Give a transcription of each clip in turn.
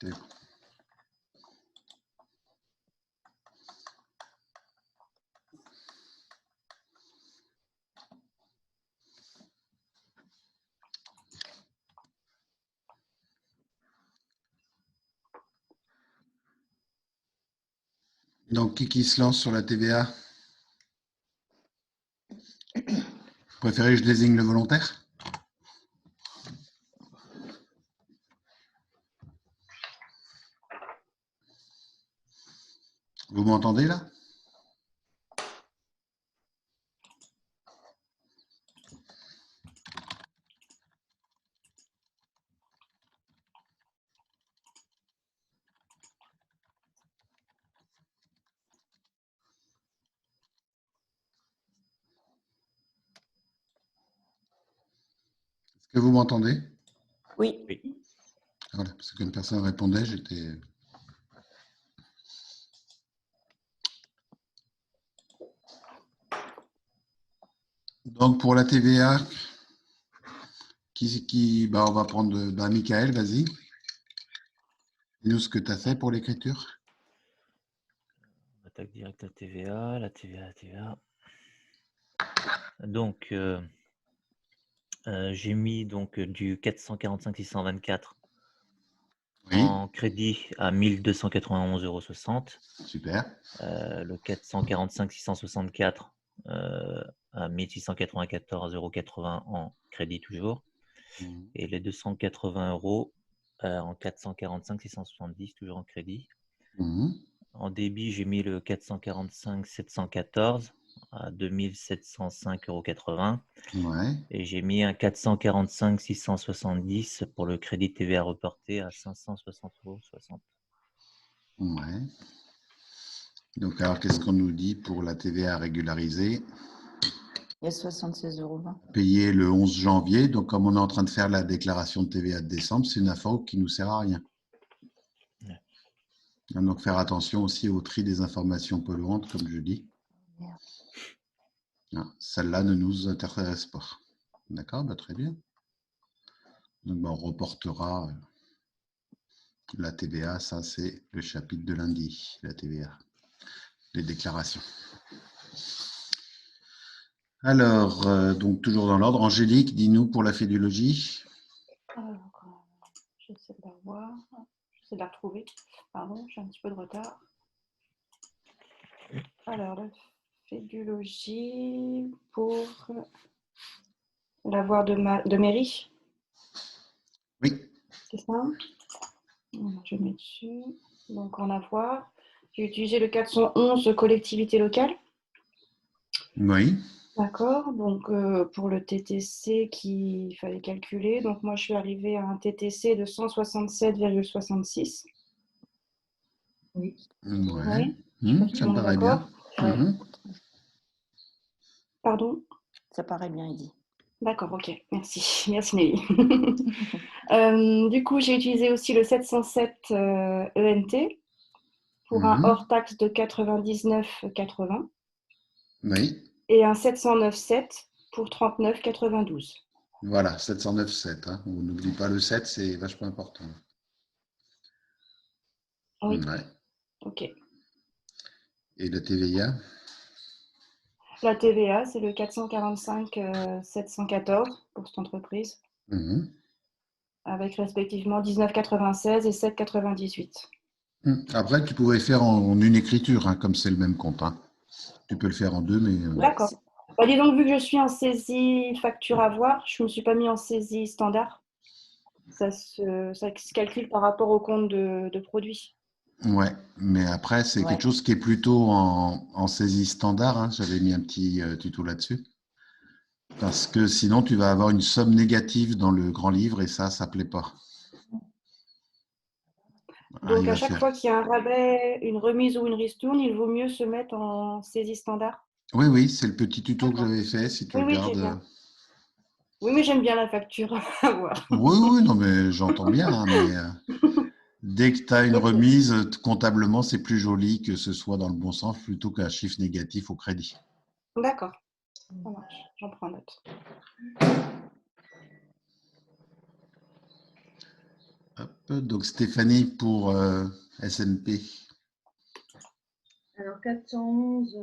C'est bon. Donc, qui se lance sur la TVA? Vous préférez que je désigne le volontaire? Vous m'entendez là? Est-ce que vous m'entendez? Oui. Voilà, parce qu'une personne répondait, j'étais... Donc, pour la TVA, on va prendre Michael, vas-y. Dis-nous ce que tu as fait pour l'écriture. Attaque directe à TVA, la TVA. Donc, j'ai mis donc du 445 624 Oui, en crédit à 1291,60 €. super. Le 445 664 à 1694,80 € en crédit toujours. Mhm. Et les 280 € en 445 670 toujours en crédit. Mhm. En débit, j'ai mis le 445 714 à 2705,80 €. Ouais. Et j'ai mis un 445 670 pour le crédit TVA reporté à 560,60 €. Ouais. Donc, alors, qu'est-ce qu'on nous dit pour la TVA régularisée? Il y a 76,20 €. Payé le 11 janvier. Donc, comme on est en train de faire la déclaration de TVA de décembre, c'est une info qui ne nous sert à rien. Ouais. Donc, faire attention aussi au tri des informations polluantes, comme je dis. Celle-là ne nous intéresse pas. D'accord, très bien. Donc, on reportera la TVA. Ça, c'est le chapitre de lundi, la TVA, les déclarations. Alors, donc toujours dans l'ordre. Angélique, dis-nous pour la fédologie. Alors, j'essaie de la voir. J'essaie de la retrouver. Pardon, j'ai un petit peu de retard. Alors, la fédologie pour l'avoir de mairie. Oui. C'est ça? Je mets dessus. Donc, en avoir. J'ai utilisé le 411 collectivité locale. Oui. D'accord. Donc, pour le TTC qu'il fallait calculer. Donc, moi, je suis arrivée à un TTC de 167,66. Oui. Ouais. Oui. Ça me paraît bien. Ouais. Pardon? Ça paraît bien, il dit. D'accord, ok. Merci. Merci Nelly. Du coup, j'ai utilisé aussi le 707 ENT pour un hors-taxe de 99,80 Oui. et un 709,7 pour 39,92. Voilà, 709,7. Hein. On n'oublie pas le 7, c'est vachement important. Oui. Ouais. Ok. Et la TVA? La TVA, c'est le 445 714 pour cette entreprise, avec respectivement 19,96 et 7,98. Après, tu pouvais faire en une écriture, hein, comme c'est le même compte. Hein. Tu peux le faire en deux, mais... D'accord. Bah, dis donc, vu que je suis en saisie facture à voir, je ne me suis pas mis en saisie standard. Ça se calcule par rapport au compte de produit. Ouais, mais après, c'est quelque chose qui est plutôt en saisie standard. Hein. J'avais mis un petit tuto là-dessus. Parce que sinon, tu vas avoir une somme négative dans le grand livre et ça ne plaît pas. Donc, à chaque fois qu'il y a un rabais, une remise ou une ristourne, il vaut mieux se mettre en saisie standard. Oui, oui, c'est le petit tuto que j'avais fait, si tu regardes. Oui, bien. Oui, mais j'aime bien la facture à voir. Oui, oui, non, mais j'entends bien. Hein, mais dès que tu as une remise, comptablement, c'est plus joli que ce soit dans le bon sens plutôt qu'un chiffre négatif au crédit. D'accord, ça marche, j'en prends note. Hop. Donc Stéphanie pour SNP. Alors, 411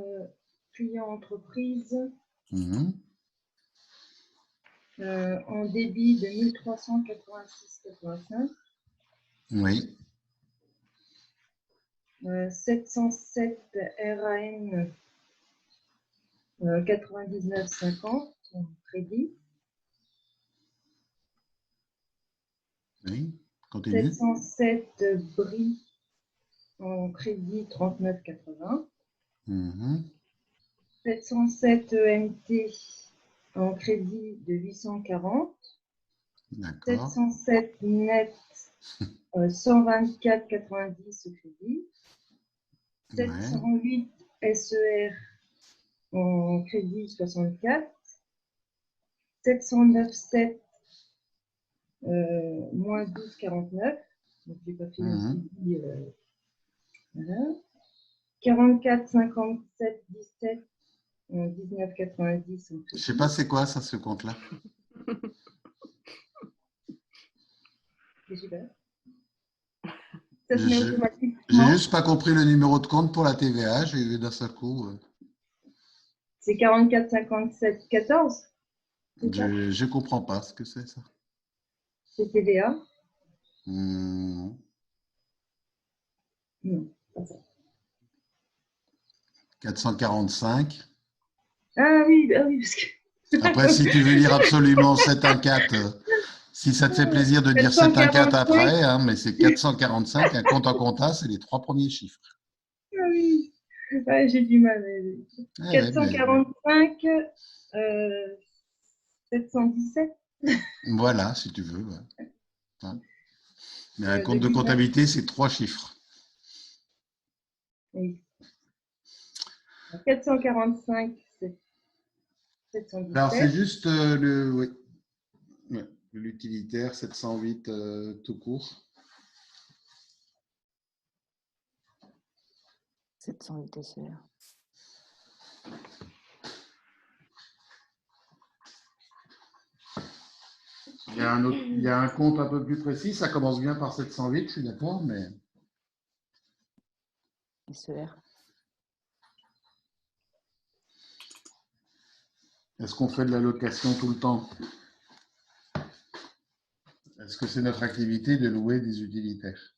clients entreprises Mhm. en débit de 1386,85. Oui. 707 RAM 99,50 en crédit. Oui. Continue. 707 bris en crédit 39,80. Mhm. 707 EMT en crédit de 840. D'accord. 707 net 124,90 au crédit. Ouais. 708 SER en crédit 64. 709,7 moins 12,49. Donc, j'ai pas fait le Mhm. crédit. Voilà. 44,57,17 19,90 en Je crédit. sais pas c'est quoi ça, ce compte-là. C'est super. Ça se met J'ai automatiquement. juste pas compris le numéro de compte pour la TVA. J'ai vu d'un seul coup. C'est 44,57,14. C'est ça? Je comprends pas ce que c'est ça. C'est TVA? Hmm. Non, pas ça. 445. Ah oui, parce que. Après, si tu veux dire absolument 714, si ça te fait plaisir de dire 714 après, hein, mais c'est 445, un compte en compta, c'est les 3 premiers chiffres. Ah oui, ouais, j'ai du mal. Ah ouais, 445, 717. Voilà, si tu veux. Ouais. Hein. Mais un compte de 2020. comptabilité, c'est 3 chiffres. Oui. 445, c'est 717. Alors, c'est juste l'utilitaire 708 tout court. 708 SER. Il y a un compte un peu plus précis, ça commence bien par 708, je suis d'accord, mais SER. est-ce qu'on fait de la location tout le temps? Est-ce que c'est notre activité de louer des utilitaires?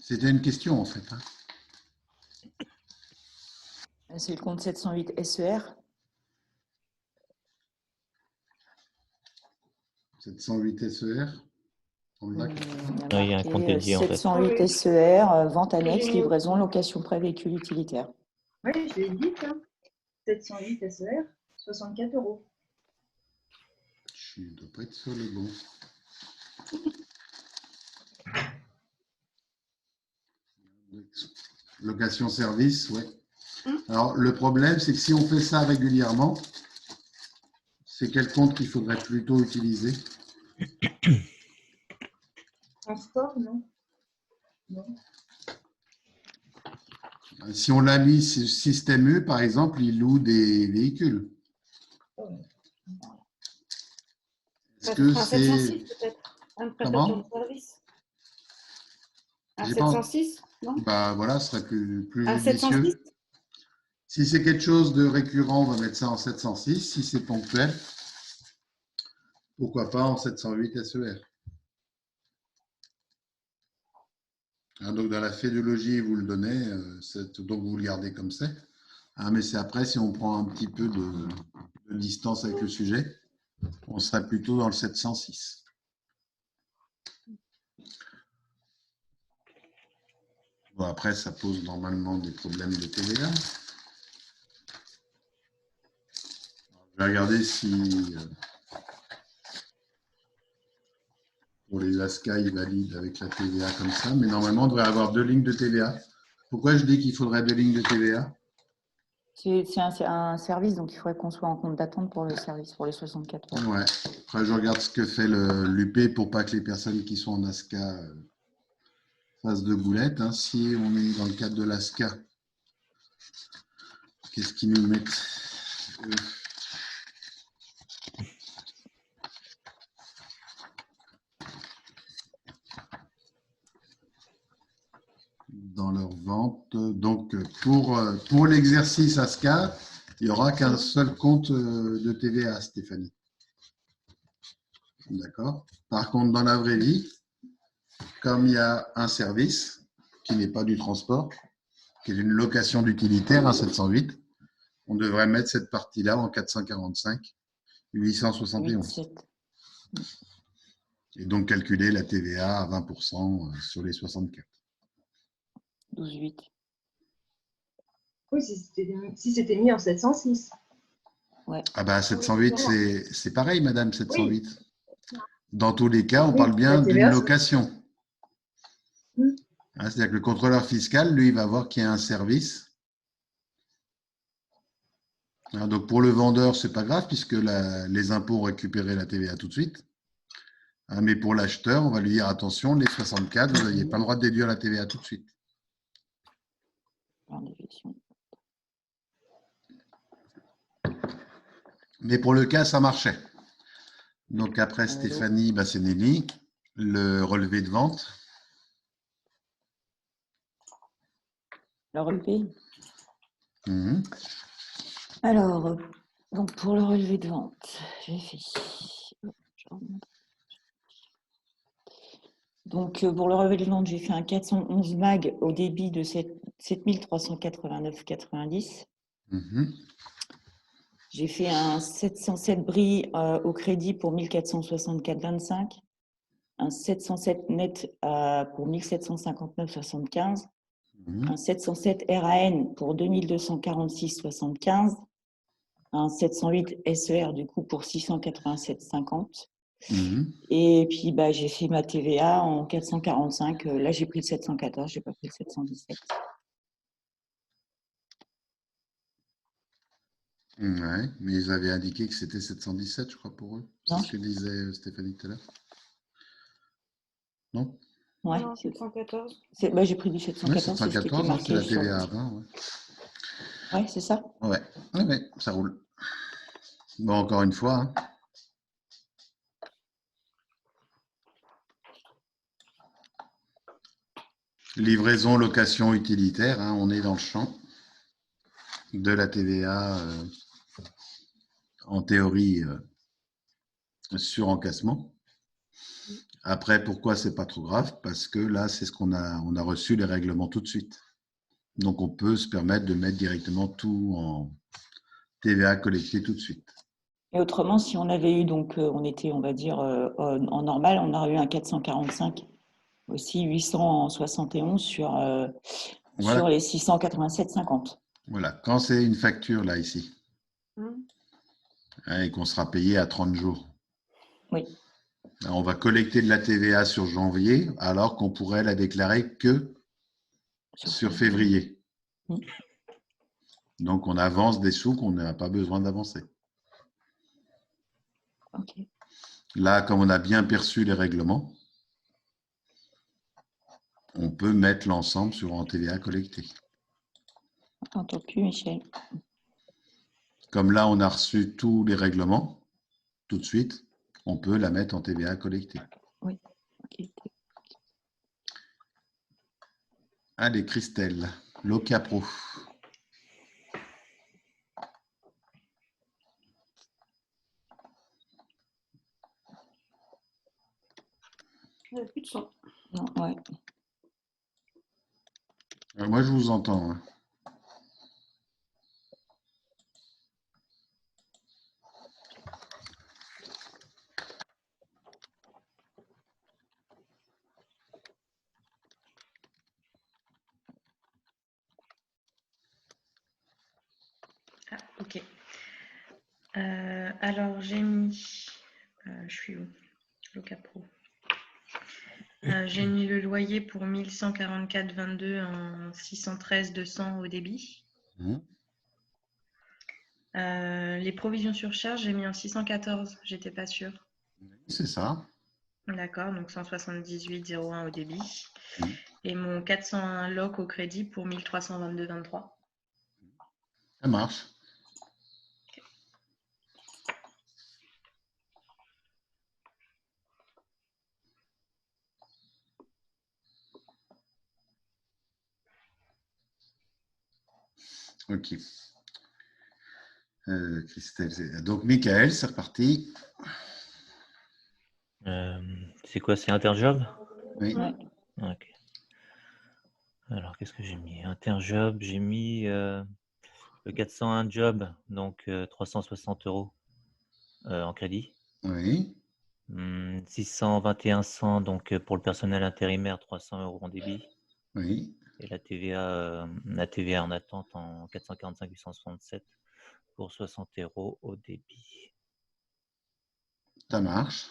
C'était une question en fait. Hein. C'est le compte 708 SER. 708 SER. On est d'accord. Oui, il y a un compte dédié, en fait. 708 SER, vente annexe, livraison, location prêt véhicule utilitaire. Oui, je l'ai dit, hein. 708 SER, 64 €. Je ne dois pas être sur le bon. Location service, oui. Alors, le problème, c'est que si on fait ça régulièrement, c'est quel compte qu'il faudrait plutôt utiliser? Transport, non? Non. Si on l'a mis sur Système U, par exemple, il loue des véhicules. Est-ce que c'est… 706 peut-être, un prestataire de service. Un 706, non? Bah voilà, ce serait plus Un judicieux. 706? Si c'est quelque chose de récurrent, on va mettre ça en 706. Si c'est ponctuel, pourquoi pas en 708 SER. Hein, donc dans la fédologie, vous le donnez, donc vous le gardez comme c'est. Hein, mais c'est après, si on prend un petit peu de distance avec le sujet, on serait plutôt dans le 706. Bon, après, ça pose normalement des problèmes de TVA. Je vais regarder si pour les ASCA, ils valident avec la TVA comme ça. Mais normalement, on devrait avoir 2 lignes de TVA. Pourquoi je dis qu'il faudrait 2 lignes de TVA? C'est un service, donc il faudrait qu'on soit en compte d'attente pour le service, pour les 64 euros. Ouais. Après, je regarde ce que fait l'UP pour pas que les personnes qui sont en ASCA fassent de boulettes. Hein. Si on est dans le cadre de l'ASCA, qu'est-ce qu'ils nous mettent? Dans leur vente. Donc, pour l'exercice ASCA, il n'y aura qu'un seul compte de TVA, Stéphanie. D'accord. Par contre, dans la vraie vie, comme il y a un service qui n'est pas du transport, qui est une location d'utilitaire, 708, on devrait mettre cette partie-là en 445, 871. 8, 7. Et donc calculer la TVA à 20% sur les 64. 12, 8. Oui, si c'était mis en 706. Ah bah 708, c'est pareil, madame, 708. Oui. Dans tous les cas, on Oui, parle bien la d'une TVA, location. Mm. C'est-à-dire que le contrôleur fiscal, lui, il va voir qu'il y a un service. Donc pour le vendeur, c'est pas grave puisque les impôts ont récupéré la TVA tout de suite. Mais pour l'acheteur, on va lui dire attention, les 64, vous n'aviez pas le droit de déduire la TVA tout de suite. Par déduction. Mais pour le cas, ça marchait. Donc après Stéphanie, bah, c'est Nelly. Le relevé de vente. Le relevé. Mhm. Alors, donc pour le relevé de vente, j'ai fait. Donc pour le relevé de vente, j'ai fait un 411 mag au débit de 7389,90. Mhm. J'ai fait un 707 bris au crédit pour 1464,25. Un 707 net pour 1759,75. Mhm. Un 707 RAN pour 2246,75. Un 708 SER du coup pour 687,50. Mhm. Et puis bah, j'ai fait ma TVA en 445. Là, j'ai pris le 714, j'ai pas pris le 717. Ouais, mais ils avaient indiqué que c'était 717, je crois, pour eux. C'est Non, ce que disait Stéphanie tout à l'heure. Non? Ouais, Non, 714. bah, j'ai pris du Ouais, 714, c'est ce qui était 714, c'est marqué la sur TVA à 20. Ouais, Ouais, c'est ça. ouais, ouais, ça roule. Bon, encore une fois. Hein. Livraison, location, utilitaire, hein, on est dans le champ de la TVA en théorie sur encaissement. Après, pourquoi c'est pas trop grave? Parce que là, c'est ce qu'on a reçu les règlements tout de suite. Donc, on peut se permettre de mettre directement tout en TVA collectée tout de suite. Et autrement, si on avait eu, donc, on était, on va dire, en normal, on aurait eu un 445, aussi 871 sur Voilà. les 687,50. Voilà. Quand c'est une facture, là, ici, Hum. hein, et qu'on sera payé à 30 jours, Oui, on va collecter de la TVA sur janvier, alors qu'on pourrait la déclarer que sur février. Mm. Donc, on avance des sous qu'on n'a pas besoin d'avancer. Ok. Là, comme on a bien perçu les règlements, on peut mettre l'ensemble sur en TVA collectée. On t'entend plus, Michel. Comme là, on a reçu tous les règlements, tout de suite, on peut la mettre en TVA collectée. Oui. Ok. Allez, Christelle, Locapro. Il n'y a plus de son. Non, ouais. Moi, je vous entends. Hein. Ah, ok. Alors, j'ai mis. Je suis où? Loca Pro. J'ai mis le loyer pour 1144,22 en 613,200 au débit. Mhm. Les provisions sur charge, j'ai mis en 614, j'étais pas sûre. C'est ça. D'accord, donc 178,01 au débit. Mhm. Et mon 401 loc au crédit pour 1322,23. Ça marche. Ok. Christelle, donc Michael, c'est reparti. C'est quoi? C'est Interjob? Oui. Ouais. Ok. Alors, qu'est-ce que j'ai mis? Interjob, j'ai mis le 401 job, donc 360 € en crédit. Oui. 621,100 donc pour le personnel intérimaire, 300 € en débit. Oui. Et la TVA en attente en 445,867 pour 60 € au débit. Ça marche.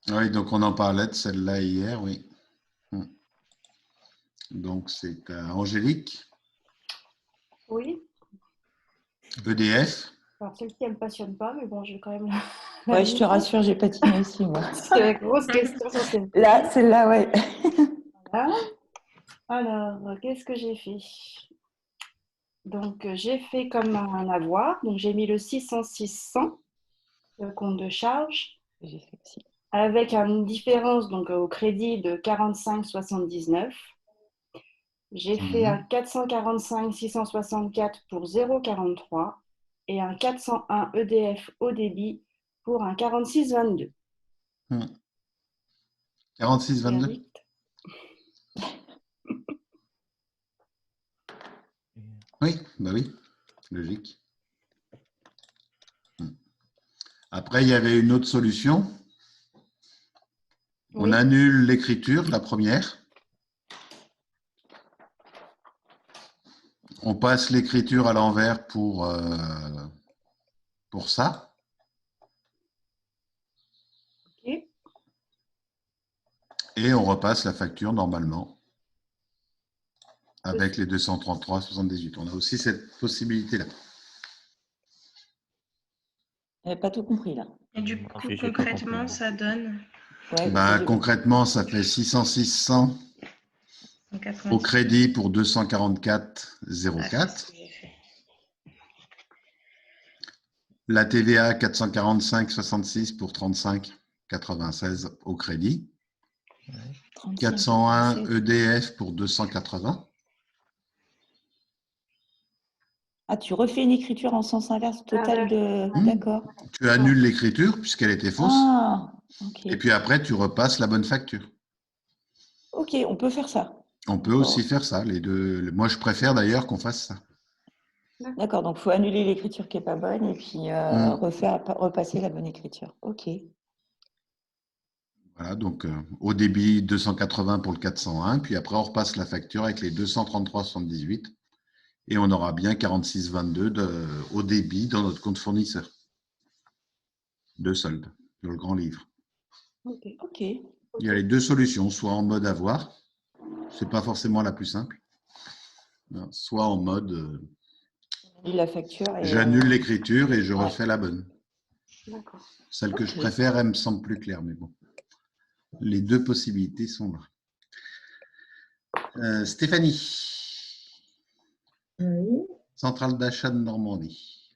Oui, donc on en parlait de celle-là hier, oui. Donc c'est Angélique, Oui. EDF. Alors, celle-ci, elle ne me passionne pas, mais bon, je vais quand même Ouais, je te rassure, j'ai patiné aussi, moi. C'est la grosse question sur celle-ci. Là, celle-là, ouais. Voilà. Alors, qu'est-ce que j'ai fait? Donc, j'ai fait comme un avoir. Donc, j'ai mis le 600-600, le compte de charge, J'ai fait aussi. avec une différence donc, au crédit de 45,79. J'ai fait un 445-664 pour 0,43 et un 401 EDF au débit pour un 46,22. 46,22. Oui, bah oui, logique. Après, il y avait une autre solution. On Oui. annule l'écriture, la première. On passe l'écriture à l'envers pour ça. Ok. Et on repasse la facture normalement avec les 233,78. On a aussi cette possibilité-là. J'avais pas tout compris, là. Et du Non coup, plus, j'ai pas compris. concrètement, ça donne Ouais, Ben, j'ai- concrètement, ça fait 600-600 au 186. crédit pour Ah, c'est 244,04. ce que j'ai fait. La TVA 445,66 pour 35,96 au crédit. 35, 401 96. EDF pour 280. Ah, tu refais une écriture en sens inverse total de... Hmm. D'accord. Tu annules l'écriture puisqu'elle était fausse. Ah, ok. Et puis après, tu repasses la bonne facture. Ok, on peut faire ça. On peut aussi faire ça. Les deux. Moi, je préfère d'ailleurs qu'on fasse ça. D'accord, donc il faut annuler l'écriture qui n'est pas bonne et puis repasser la bonne écriture. Ok. Voilà, donc au débit 280 pour le 401, puis après on repasse la facture avec les 233,78 et on aura bien 46,22 au débit dans notre compte fournisseur de solde, dans le grand livre. Ok. Il y a les deux solutions, soit en mode avoir, c'est pas forcément la plus simple, soit en mode On annule la facture et j'annule l'écriture et je ouais. refais la bonne. D'accord. Celle que je Ok. préfère, elle me semble plus claire, mais bon. Les deux possibilités sont là. Stéphanie, Oui. centrale d'achat de Normandie.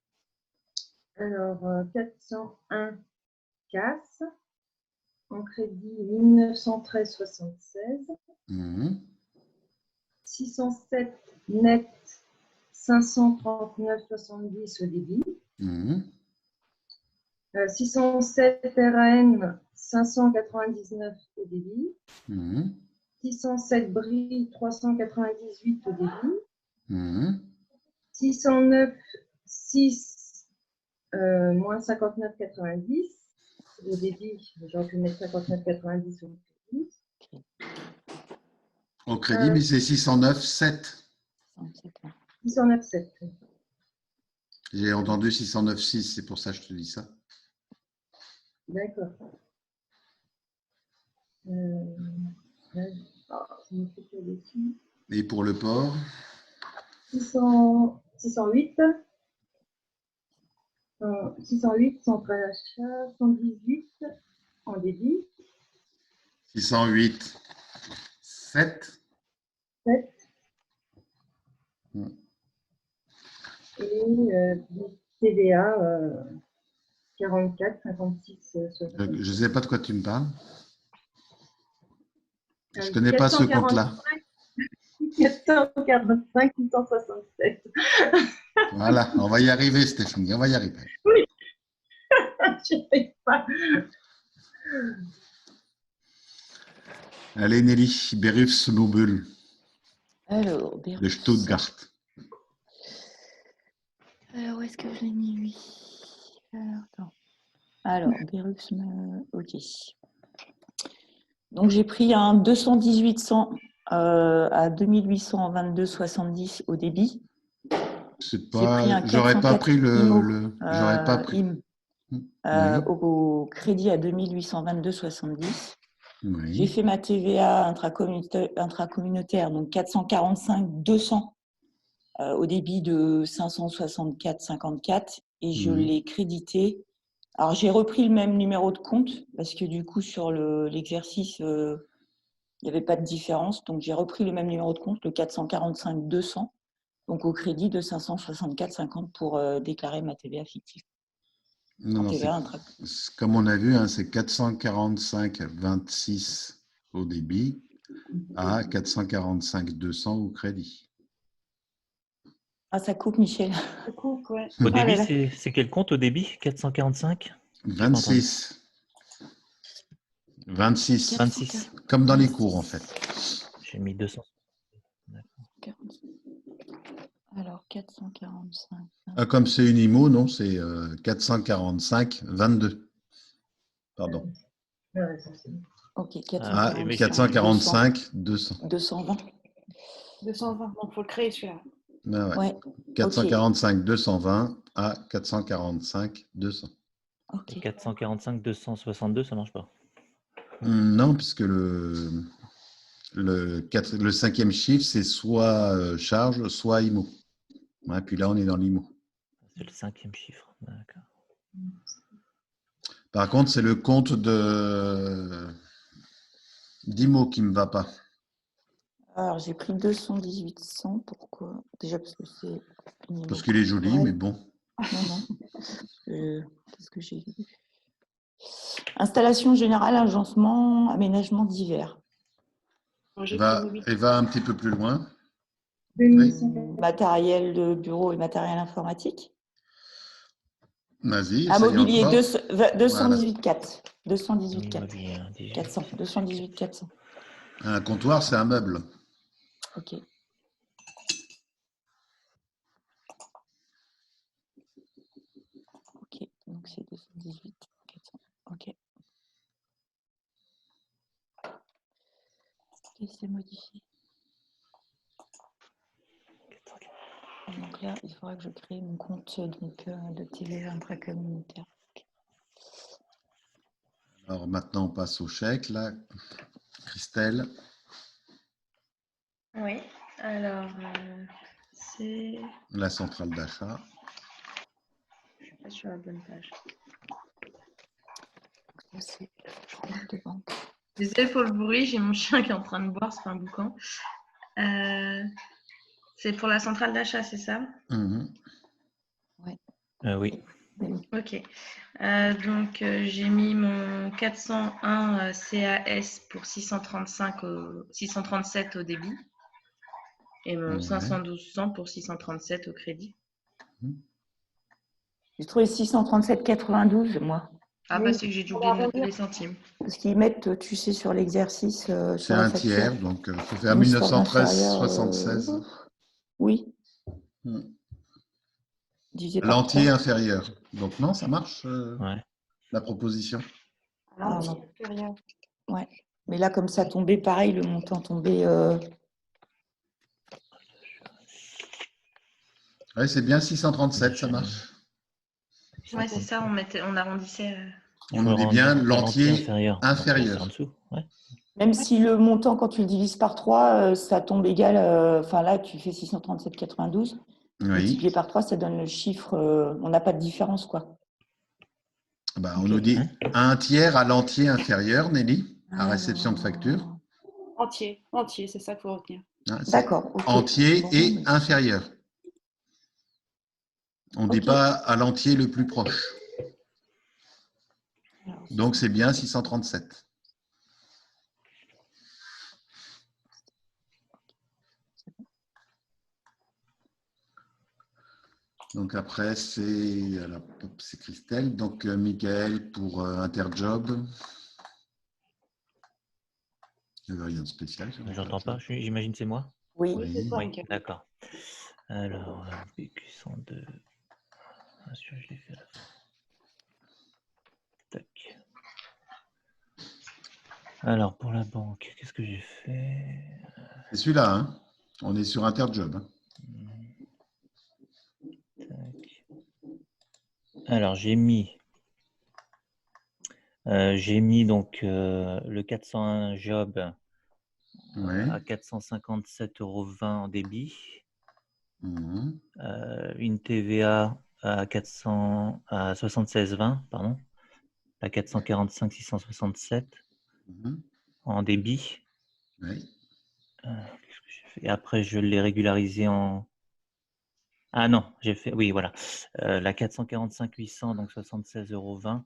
Alors, 401 casse. En crédit, 1913,76. 607 net, 539,70 au débit. 607 RAN, 599 au débit. 607 bris, 398 au débit. 609 6 moins 59,90. au débit, j'aurais pu mettre 59,90 au débit. Au crédit, mais c'est 609,7. 609,7. J'ai entendu 609,6, c'est pour ça que je te dis ça. D'accord. C'est une écriture dessus. Et pour le port, 608. 608, centrale achat, 118 en débit, 608,7. 7. Hmm. Et TVA 44, 56. Je ne sais pas de quoi tu me parles. Je ne connais pas ce compte-là. 445, 667. Voilà, on va y arriver, Stéphanie, on va y arriver. Oui, je ne sais pas. Allez, Nelly, Berufsnobel Alors, de Berufs. Stuttgart. Alors, où est-ce que je l'ai mis, lui? Alors, Berufs, ok. Donc, j'ai pris un 218 à 2822,70 au débit. C'est J'ai pris pas, un j'aurais pas 404 pris IMO, j'aurais pas pris. Oui. Au crédit à 2822,70. Oui. J'ai fait ma TVA intracommunautaire, donc 445,200 au débit de 564,54 et je l'ai crédité. Alors, j'ai repris le même numéro de compte parce que du coup, sur l'exercice, il n'y avait pas de différence. Donc, j'ai repris le même numéro de compte, le 445,200, donc au crédit de 564,50 pour déclarer ma TVA fictive. Non, comme on a vu, hein, c'est 445,26 au débit à 445,200 au crédit. Ah, ça coupe, Michel. Ça coupe, ouais. Au Ah là débit, là. c'est quel compte au débit? 445? 26. 26. 26. Comme dans les cours, en fait. J'ai mis 200. Alors, 445. Ah, comme c'est une IMO, non, c'est 445,22. Pardon. Ok, Ah, 445, 200. 220. 220, donc il faut le créer celui-là. Ah ouais. Ouais. 445, 220 à 445, 200. Ok. Et 445, 262, ça marche pas. Non, puisque le cinquième chiffre, c'est soit charge, soit IMO. Ouais, puis là, on est dans l'IMO. C'est le cinquième chiffre. D'accord. Par contre, c'est le compte d'IMO qui ne me va pas. Alors, j'ai pris 218,100. Pourquoi? Déjà parce que c'est... Parce qu'il est joli, mais bon. Non. Qu'est-ce que j'ai vu? Installation générale, agencement, aménagement divers. Et va un petit peu plus loin. Matériel de bureau et matériel informatique. Vas-y, Mobilier, encore. 218,4. 218,4. 400. 218,400. Un comptoir, c'est un meuble. Ok. Ok, donc c'est 218,400. Ok. Laissez modifier. Donc là, il faudra que je crée mon compte de TVA intracommunautaire. Alors maintenant, on passe au chèque. Là, Christelle. Oui, alors c'est... La centrale d'achat. Je ne suis pas sur la bonne page. C'est compte de banque. Désolée pour le bruit, j'ai mon chien qui est en train de boire, c'est pas un boucan. C'est pour la centrale d'achat, c'est ça? Oui. Ok. Donc, j'ai mis mon 401 CAS pour 637 au débit et mon 512 pour 637 au crédit. J'ai trouvé 637,92, moi. Ah, bah, c'est que j'ai dû oublier de noter les centimes. Parce qu'ils mettent, tu sais, sur l'exercice. C'est un tiers, donc il faut faire 1913,76. Oui. L'entier inférieur. Donc non, ça marche, la proposition. Ah, non. Inférieur. Ouais. Mais là, comme ça tombait, pareil, le montant tombait. Ouais, c'est bien 637, ça marche. Ouais, c'est ça, on arrondissait. On nous dit bien l'entier inférieur. Donc, inférieur. c'est en dessous. Ouais. Même si le montant, quand tu le divises par 3, ça tombe égal. Enfin, là, tu fais 637,92. Oui. Multiplié par 3, ça donne le chiffre. On n'a pas de différence, quoi. Bah, on Ok. nous dit un tiers à l'entier inférieur, Nelly, à réception de facture. Entier, c'est ça qu'il faut retenir. Hein, c'est D'accord. ok. entier Bon, et bah, inférieur. On ne dit Ok. pas à l'entier le plus proche. alors, Donc, c'est bien 637. Donc, après, c'est Christelle. Donc, Michael pour Interjob. Il n'y avait rien de spécial. sur J'entends pas. Interjob. J'imagine que c'est moi. Oui. Oui, c'est ça, Oui, Mickaël. d'accord. Alors, PQ102. Ah, celui-là, je l'ai fait à la fin. Tac. Alors, pour la banque, qu'est-ce que j'ai fait? C'est celui-là. Hein. On est sur Interjob. Hein. Tac. Alors, j'ai mis donc le 401 job Ouais. à 457,20 € en débit. Mhm. Une TVA à 76,20, pardon, à 445,667 Mhm. en débit. Oui. Qu'est-ce que j'ai fait? Et après, je l'ai régularisé en. Ah non, j'ai fait. Oui, voilà. La 445,800, donc 76,20 €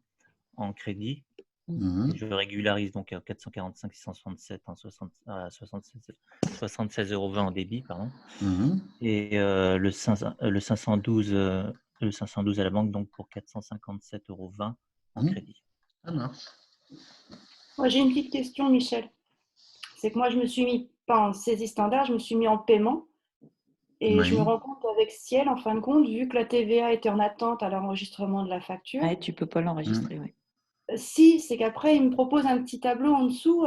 en crédit. Mhm. Et je régularise donc à 445,667 en 76,20 € en débit, pardon. Mhm. Et le 512 à la banque, donc pour 457,20 € en crédit. Ça marche. Moi, j'ai une petite question, Michel. C'est que moi, je me suis mis pas en saisie standard, je me suis mis en paiement. Et je me Oui. rends compte qu'avec Ciel, en fin de compte, vu que la TVA était en attente à l'enregistrement de la facture, Ouais, tu peux pas l'enregistrer. Ouais. si, c'est qu'après, il me propose un petit tableau en dessous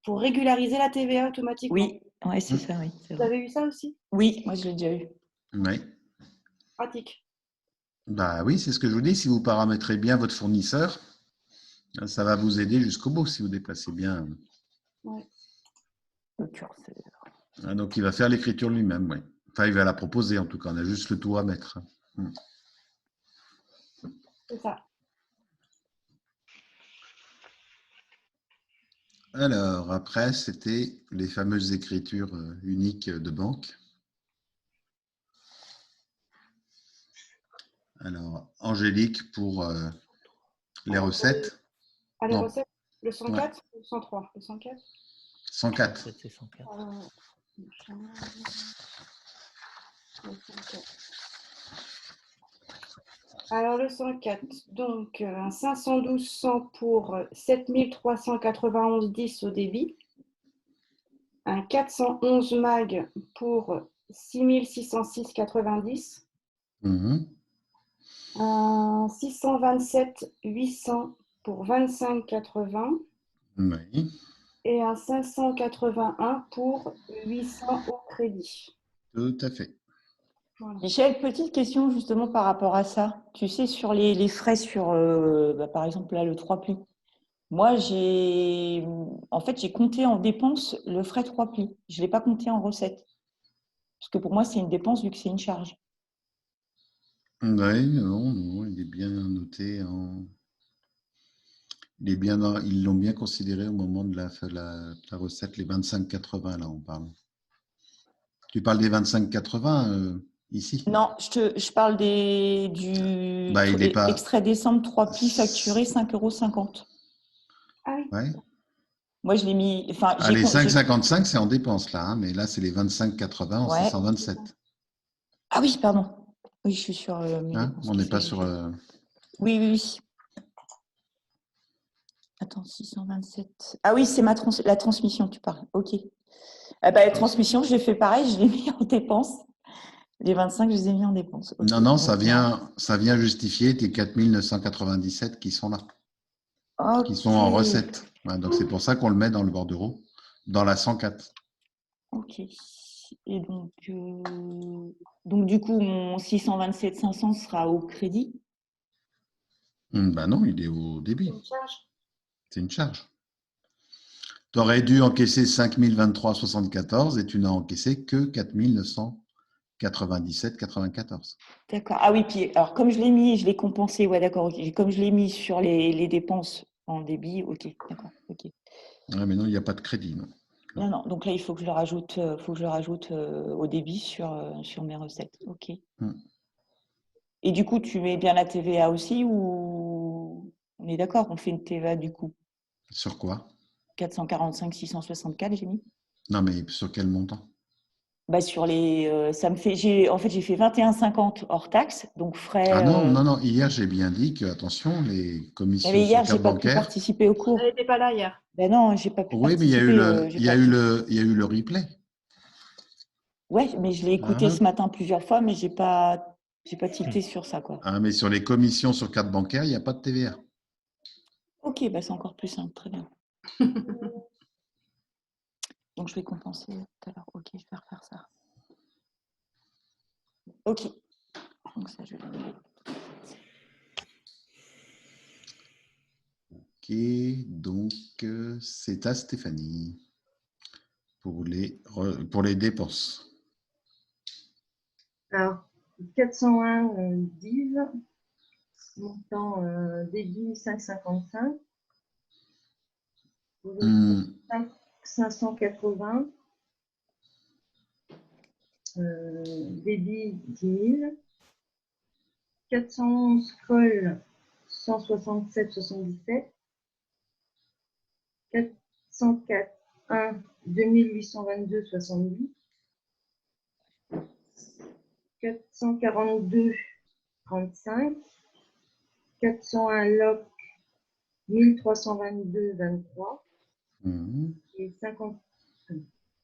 pour régulariser la TVA automatiquement. Oui, ouais, c'est ça, oui. c'est Vous vrai. avez eu ça aussi? Oui, moi je l'ai déjà eu. Oui. Pratique. Bah oui, c'est ce que je vous dis. Si vous paramétrez bien votre fournisseur, ça va vous aider jusqu'au bout si vous déplacez bien. Ouais. Le curseur. Donc, il va faire l'écriture lui-même, oui. Enfin, il va la proposer en tout cas. On a juste le tout à mettre. C'est ça. Alors, après, c'était les fameuses écritures uniques de banque. Alors, Angélique pour les recettes. Ah, les Non. recettes, le 104 ou le 103? Le 104? 104. C'est 104. Le 104. Alors, le 104, donc un 512-100 pour 7391,10 au débit, un 411 mag pour 6606,90, un 627-800 pour 25,80 Oui. et un 581 pour 800 au crédit. Tout à fait. Voilà. Michel, petite question justement par rapport à ça. Tu sais, sur les frais sur, par exemple, là, le 3 plis. Moi, j'ai compté en dépense le frais 3 plis. Je ne l'ai pas compté en recette. Parce que pour moi, c'est une dépense vu que c'est une charge. Oui, non, il est bien noté. Ils l'ont bien considéré au moment de la recette, les 25,80, là, on parle. Tu parles des 25,80 ici? Non, je parle du il est pas. extrait décembre 3 plis facturé 5,50 €. Ah oui. Ouais. Moi, je l'ai mis. Enfin, Les 5,55, c'est en dépense, là. Hein, mais là, c'est les 25,80 en Ouais. 627. Ah oui, pardon. Oui, je suis sur mes Hein, dépenses. on n'est pas sur. Oui, oui, oui. Attends, 627. Ah oui, c'est la transmission, tu parles. OK. La transmission, je l'ai fait pareil, je l'ai mis en dépense. Les 25, je les ai mis en dépense. Okay. Non, ça vient justifier tes 4 997 qui sont là. qui sont en recette. Ouais, donc, c'est pour ça qu'on le met dans le bordereau, dans la 104. Ok. Et donc du coup, mon 627 500 sera au crédit. Ben non, il est au débit. Une charge. C'est une charge. Tu aurais dû encaisser 5 023,74 et tu n'as encaissé que 4 997,94. D'accord. Ah oui, puis alors comme je l'ai mis, je l'ai compensé, ouais, d'accord, ok. Comme je l'ai mis sur les dépenses en débit, ok, d'accord, ok. Ouais, mais non, il n'y a pas de crédit. Non. Non, non, donc là, il faut que je le rajoute, au débit sur mes recettes. Ok. Et du coup, tu mets bien la TVA aussi ou on est d'accord, on fait une TVA du coup Sur quoi? 445 664, j'ai mis. Non, mais sur quel montant? Bah sur ça me fait, en fait, j'ai fait 21,50 hors taxe, donc frais. Ah non, non, non. Hier, j'ai bien dit que, attention, les commissions Mais sur hier, j'ai carte pas pu bancaire. participer au cours. Elle n'était pas là hier. Ben non, j'ai pas pu Oui, mais il y a participer. eu le, j'ai il y a pas eu pu. il y a eu le replay. Ouais, mais je l'ai écouté Ah. ce matin plusieurs fois, mais j'ai pas tilté sur ça, quoi. Ah, mais sur les commissions sur carte bancaire, il n'y a pas de TVA. Ok, bah c'est encore plus simple, très bien. Donc je vais compenser tout à l'heure. Ok, je vais refaire ça. Ok. Donc ça, je vais le mettre. Ok, donc c'est à Stéphanie pour les dépenses. Alors, 401 div, montant débit 5,55. Pour le 580, débit 10 000. 411 col 167,77. 404 1 2822,70. 442 35. 401 loc 1322,23. Et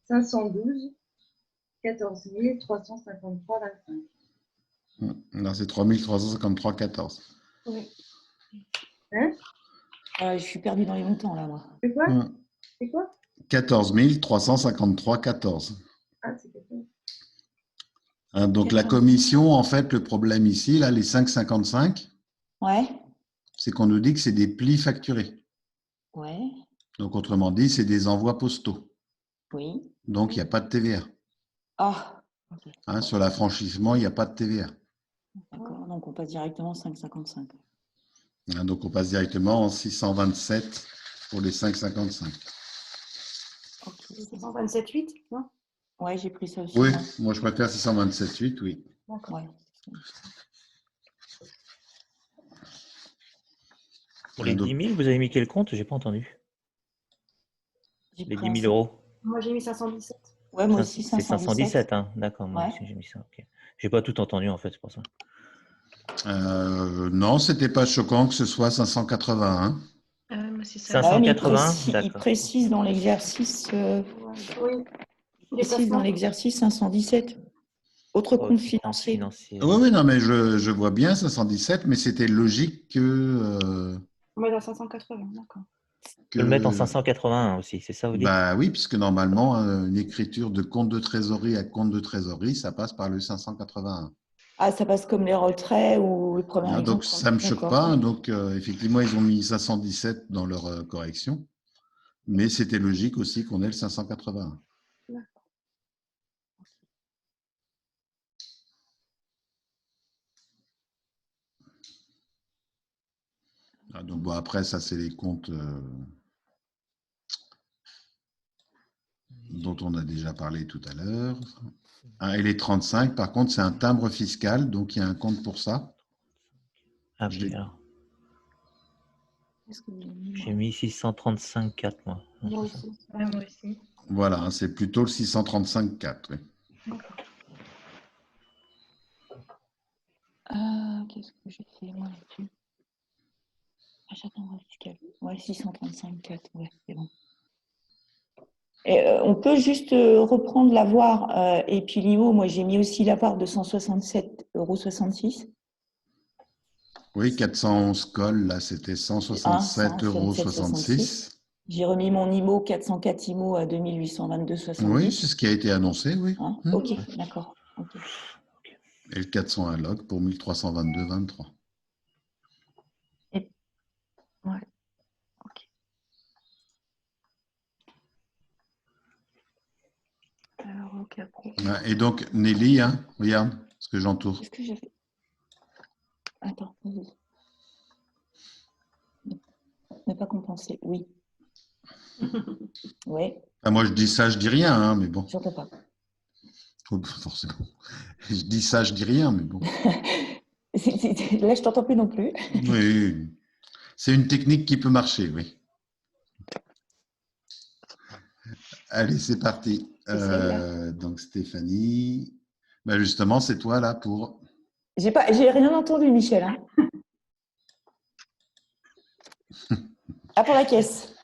512 14 353,25. Là, c'est 3353,14. Oui. Hein? Je suis perdue dans les montants, là, moi. C'est quoi? C'est quoi? 14 353,14. Ah, c'est quelque chose. Hein, donc, la commission, en fait, le problème ici, là, les 5,55, Ouais. c'est qu'on nous dit que c'est des plis facturés. Ouais. Donc, autrement dit, c'est des envois postaux. Oui. Donc, il n'y a pas de TVA. Ah. Okay. Hein, sur l'affranchissement, il n'y a pas de TVA. D'accord, donc on passe directement 5,55. Hein, donc, on passe directement en 627 pour les 5,55. Ok. 627,8, non? Ouais, j'ai pris ça aussi. Oui, moi je préfère 627,8, oui. D'accord. Ouais. Pour les 10 000, vous avez mis quel compte? J'ai pas entendu. Les 10 000 euros. Moi, j'ai mis 517. Ouais, moi aussi, C'est 517, hein. D'accord, moi Ouais. aussi j'ai mis ça. Okay. J'ai pas tout entendu en fait, c'est pour ça. Non, c'était pas choquant que ce soit 581. Moi, c'est ça. 580, il précise dans l'exercice. Oui. Il précise dans l'exercice 517. Autre compte financier. Oui, oui, non, mais je vois bien 517, mais c'était logique que. On va dans 580, d'accord. On peut le mettre en 581 aussi, c'est ça vous dites? Bah oui, puisque normalement, une écriture de compte de trésorerie à compte de trésorerie, ça passe par le 581. Ah, ça passe comme les retraits ou le premier exemple. Donc, ça ne me choque pas. Donc, effectivement, ils ont mis 517 dans leur correction. Mais c'était logique aussi qu'on ait le 581. Ah, donc, bon, après, ça, c'est les comptes dont on a déjà parlé tout à l'heure. Ah, et les 35, par contre, c'est un timbre fiscal. Donc, il y a un compte pour ça. Ah oui, alors. J'ai mis 635,4 moi. Moi aussi. Moi aussi. Voilà, hein, c'est plutôt le 635,4. Oui. Qu'est-ce que j'ai fait moi là-dessus? Achat timbre fiscal. Ouais, 635,4. Ouais, c'est bon. Et, on peut juste reprendre l'avoir et puis l'IMO. Moi, j'ai mis aussi l'avoir de 167,66 €. Oui, 411 cols, là, c'était 167,66 €. J'ai remis mon IMO 404 IMO à 2822,70. Oui, c'est ce qui a été annoncé, oui. Hein, ok, d'accord. Okay. Et le 401 log pour 1322,23. Ouais. Ok. Alors, ok, après. Et donc, Nelly, hein, regarde ce que j'entoure. Qu'est-ce que j'ai fait? Attends, vas-y. Ne pas compenser, oui. Oui. Ah, moi, je dis ça, je dis rien, hein, mais bon. J'entends pas. Forcément. Je dis ça, je dis rien, mais bon. Là, je t'entends plus non plus. Oui, c'est une technique qui peut marcher, oui. Allez, c'est parti. Donc, Stéphanie, ben justement, c'est toi là pour... J'ai rien entendu, Michel. Hein. Ah, pour la caisse.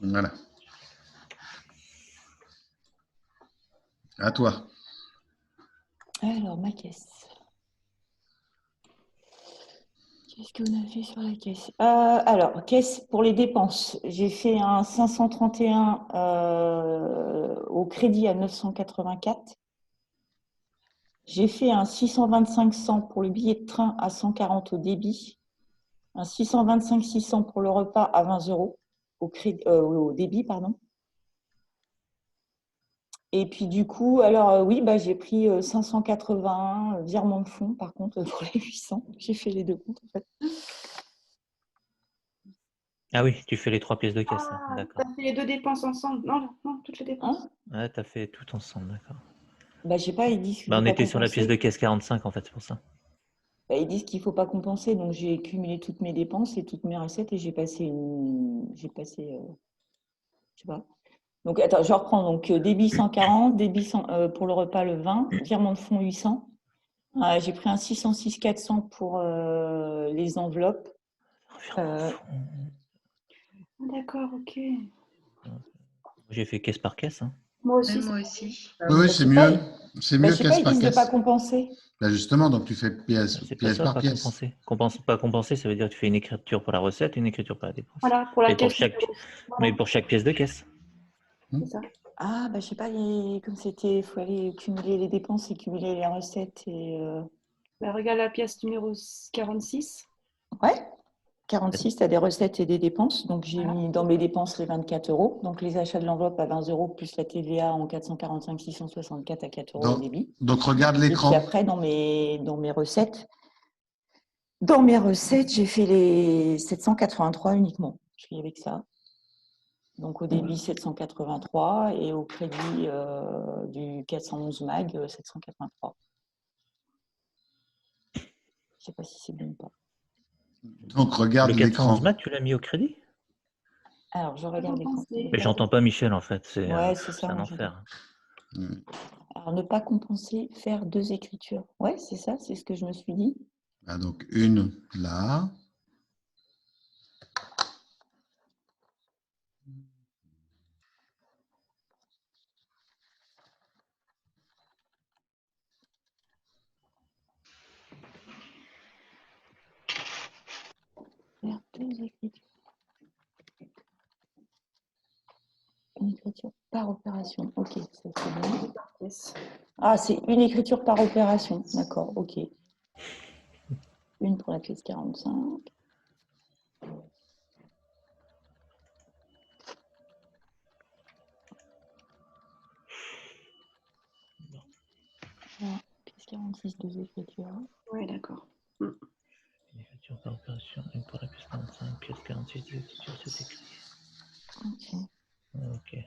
Voilà. À toi. Alors, ma caisse. Qu'est-ce qu'on a fait sur la caisse? Alors, caisse pour les dépenses. J'ai fait un 531 au crédit à 984. J'ai fait un 625-100 pour le billet de train à 140 au débit. Un 625-600 pour le repas à 20 € au débit, pardon. Et puis du coup, alors oui, j'ai pris 581 virement de fonds, par contre, pour les 800. J'ai fait les deux comptes, en fait. Ah oui, tu fais les 3 pièces de caisse. Ah, D'accord. tu as fait les deux dépenses ensemble. Non, toutes les dépenses. Hein? Ouais, tu as fait tout ensemble, d'accord. Je sais pas, ils disent qu'il On faut pas était sur la compenser. pièce de caisse 45, en fait, c'est pour ça. Ils disent qu'il ne faut pas compenser, donc j'ai cumulé toutes mes dépenses et toutes mes recettes et j'ai passé je sais pas. Donc, attends, je reprends. Donc, débit 140, débit pour le repas le 20, virement de fonds 800. J'ai pris un 606-400 pour les enveloppes. D'accord, ok. J'ai fait caisse par caisse. Hein. Moi aussi. Moi aussi. Oui, c'est mieux. C'est mieux je sais pas, caisse ils par disent de caisse. pas compenser. Là, justement, donc tu fais pièce, C'est pas pièce ça, par pas pièce. compenser. Pas compenser, ça veut dire que tu fais une écriture pour la recette, une écriture pour la dépense. Voilà, pour la caisse. Mais pour chaque pièce de caisse. C'est ça. Ah, je sais pas, comme c'était, il faut aller cumuler les dépenses et cumuler les recettes. Regarde la pièce numéro 46. Ouais, 46, tu as des recettes et des dépenses. Donc, j'ai mis dans mes dépenses les 24 €. Donc, les achats de l'enveloppe à 20 € plus la TVA en 445 664 à 4 € au débit. Donc, regarde l'écran. Et puis après, dans mes recettes, j'ai fait les 783 uniquement. Je suis avec ça. Donc, au débit, 783 et au crédit du 411 MAG, 783. Je ne sais pas si c'est bien ou pas. Donc, regarde l'écran. Le 411 MAG, tu l'as mis au crédit? Alors, je regarde l'écran. Mais j'entends pas Michel, en fait. C'est ça, un enfer. Alors, ne pas compenser, faire 2 écritures. Ouais, c'est ça, c'est ce que je me suis dit. Donc, une là. Faire 2 écritures. Une écriture par opération. Ok, ça c'est bien. Ah, c'est une écriture par opération. D'accord, ok. Une pour la pièce 45. Voilà, pièce 46, 2 écritures. Oui, d'accord. Une écriture par opération, une pour la pièce 45, pièce 46, 2 écritures, c'est écrit. Ok.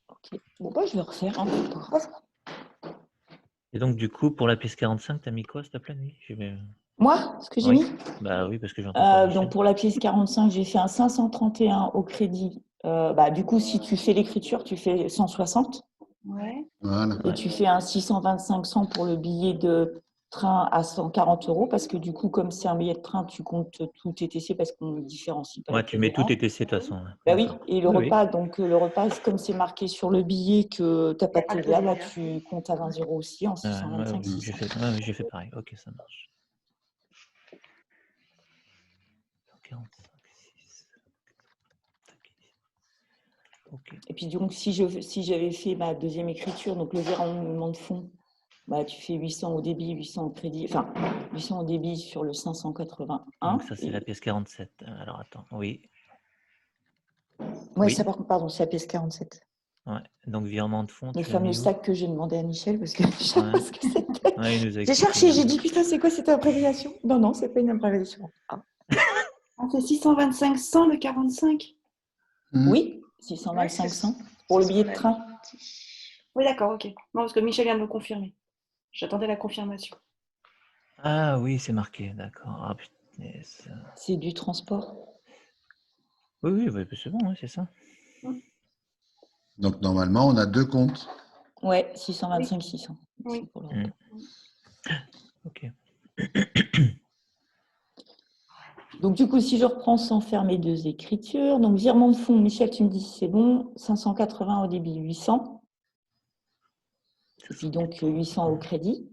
Ok. Bon, je vais refaire. Hein, c'est pas grave. Et donc, du coup, pour la pièce 45, tu as mis quoi, s'il te plaît? Moi, ce que j'ai mis Bah oui, parce que j'entends pas Michel. Donc, pour la pièce 45, j'ai fait un 531 au crédit. Du coup, si tu fais l'écriture, tu fais 160. Ouais. Voilà. Et tu fais un 625-100 pour le billet de train à 140 € parce que du coup, comme c'est un billet de train, tu comptes tout TTC parce qu'on ne différencie pas Ouais, la tu mets tout TVA. TTC de toute façon. Bah oui, D'accord. et le Oui, oui. repas, donc le repas, comme c'est marqué sur le billet que tu n'as pas de pas de TVA, bah, TVA. tu comptes à 20 € aussi en 625, Oui, j'ai 600. fait, j'ai fait pareil. Ok, ça marche. 45, 6. Ok. Et puis donc, si j'avais fait ma deuxième écriture, donc le virement de fonds, bah, tu fais 800 au débit, 800 au crédit, enfin 800 au débit sur le 581. Donc ça, c'est la pièce 47. Alors attends, oui. Ouais, Oui. ça par contre, pardon, c'est la pièce 47. Ouais. Donc virement de fonds, Le tu as fameux mis où? sac que j'ai demandé à Michel parce que je savais pas ce que c'était. Ouais, il nous a J'ai expliqué cherché, hier. j'ai dit putain, c'est quoi cette abréviation? Non, non, c'est pas une abréviation. Ah. Ah, c'est 625 100 le 45. Oui, Ouais, 625 c'est 100 pour le ce billet qu'on de a train. dit. Oui, d'accord, ok. Non, parce que Michel vient de me confirmer. J'attendais la confirmation. Ah oui, c'est marqué, d'accord. Ah putain. C'est du transport. Oui, c'est bon, hein, c'est ça. Donc, normalement, on a 2 comptes. Ouais, 625 600. Oui. C'est pour le repas. Ok. Donc, du coup, si je reprends sans faire mes deux écritures, donc virement de fonds, Michel, tu me dis c'est bon, 580 au débit, 800. Et puis donc 800 au crédit.